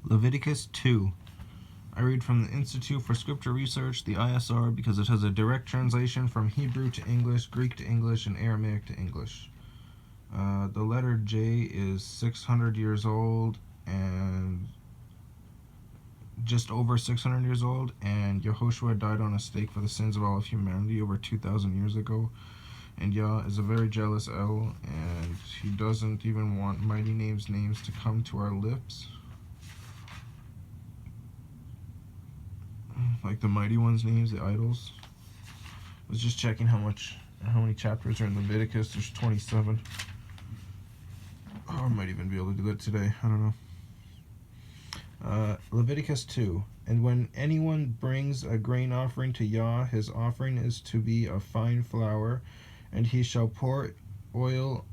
Leviticus 2. I read from the Institute for Scripture Research, the ISR, because it has a direct translation from Hebrew to English, Greek to English, and Aramaic to English. The letter J is 600 years old and just over 600 years old, and Yehoshua died on a stake for the sins of all of humanity over 2,000 years ago. And Yah is a very jealous El, and he doesn't even want mighty names to come to our lips. Like the mighty ones' names, the idols. I was just checking how many chapters are in Leviticus. There's 27. Oh, I might even be able to do that today. I don't know. Leviticus 2. And when anyone brings a grain offering to Yah, his offering is to be of fine flour, and he shall pour oil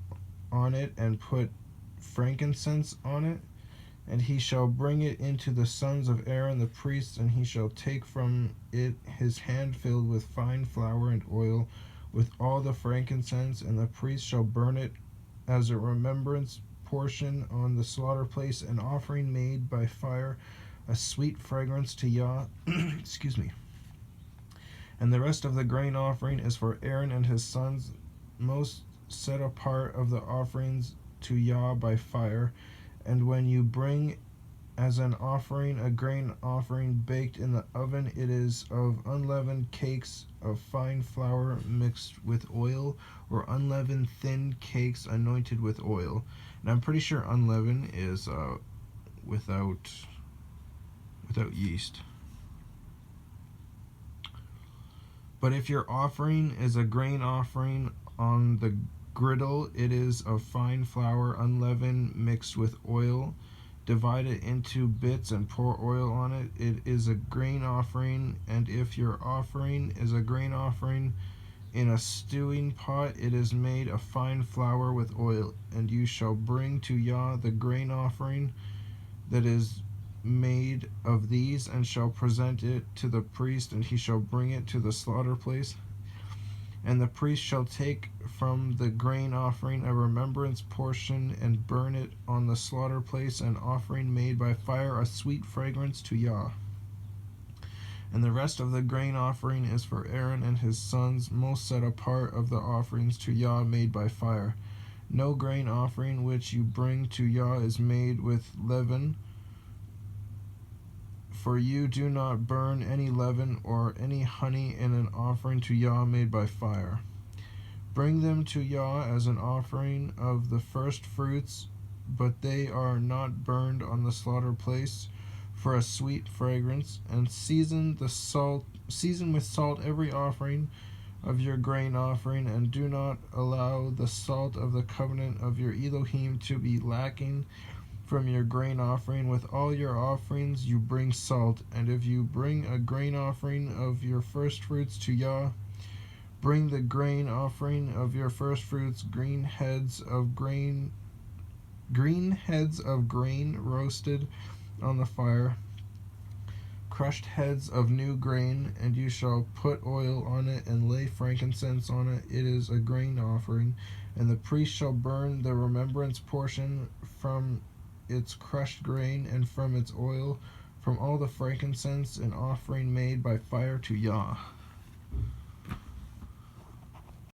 on it and put frankincense on it. And he shall bring it into the sons of Aaron the priests, and he shall take from it his hand filled with fine flour and oil, with all the frankincense, and the priest shall burn it as a remembrance portion on the slaughter place, an offering made by fire, a sweet fragrance to Yah. Excuse me. And the rest of the grain offering is for Aaron and his sons, most set apart of the offerings to Yah by fire. And when you bring as an offering a grain offering baked in the oven, it is of unleavened cakes of fine flour mixed with oil, or unleavened thin cakes anointed with oil. And I'm pretty sure unleavened is without yeast. But if your offering is a grain offering on the griddle, it is of fine flour, unleavened, mixed with oil. Divide it into bits and pour oil on it. It is a grain offering. And if your offering is a grain offering in a stewing pot, it is made of fine flour with oil. And you shall bring to Yah the grain offering that is made of these, and shall present it to the priest, and he shall bring it to the slaughter place. And the priest shall take from the grain offering a remembrance portion, and burn it on the slaughter place, an offering made by fire, a sweet fragrance to Yah. And the rest of the grain offering is for Aaron and his sons, most set apart of the offerings to Yah made by fire. No grain offering which you bring to Yah is made with leaven, for you do not burn any leaven or any honey in an offering to Yah made by fire. Bring them to Yah as an offering of the first fruits, but they are not burned on the slaughter place, for a sweet fragrance. And season with salt every offering of your grain offering, and do not allow the salt of the covenant of your Elohim to be lacking from your grain offering. With all your offerings you bring salt. And if you bring a grain offering of your first fruits to Yah, bring the grain offering of your first fruits, green heads of grain roasted on the fire, crushed heads of new grain, and you shall put oil on it and lay frankincense on it. It is a grain offering. And the priest shall burn the remembrance portion from its crushed grain and from its oil, from all the frankincense, an offering made by fire to Yah.